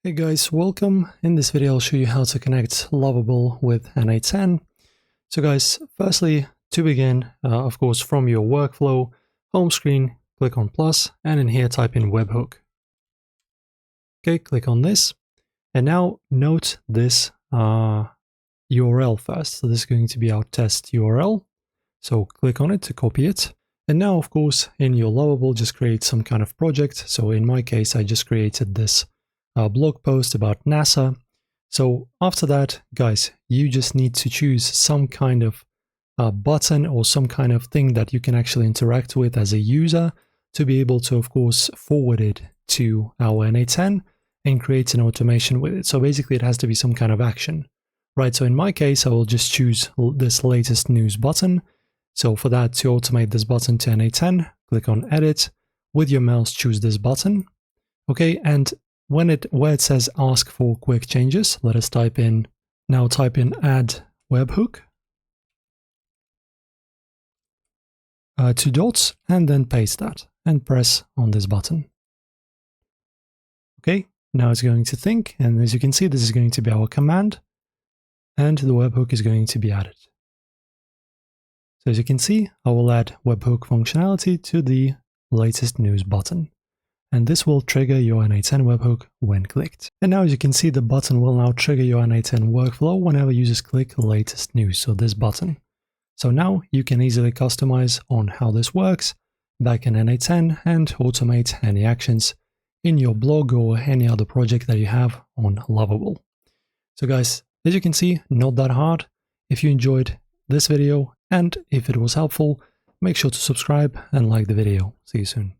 Hey guys, welcome. In this video I'll show you how to connect Lovable with n8n. So guys, firstly, to begin, of course, from your workflow, home screen, click on plus, and in here type in webhook. Okay, click on this, and now note this URL first. So this is going to be our test URL. So click on it to copy it. And now, of course, in your Lovable, just create some kind of project. So in my case, I just created this blog post about NASA. So after that, guys, you just need to choose some kind of button or some kind of thing that you can actually interact with as a user to be able to, of course, forward it to our n8n and create an automation with it. So basically it has to be some kind of action, right? So in my case, I will just choose this latest news button. So for that, to automate this button to n8n, click on edit. With your mouse, choose this button. Okay, and where it says ask for quick changes, let us type in add webhook, 2 dots, and then paste that and press on this button. Okay, now it's going to think, and as you can see, this is going to be our command, and the webhook is going to be added. So as you can see, I will add webhook functionality to the latest news button. And this will trigger your n8n webhook when clicked. And now as you can see, the button will now trigger your n8n workflow whenever users click latest news, so this button. So now you can easily customize on how this works back in n8n and automate any actions in your blog or any other project that you have on Lovable. So guys, as you can see, not that hard. If you enjoyed this video and if it was helpful, make sure to subscribe and like the video. See you soon.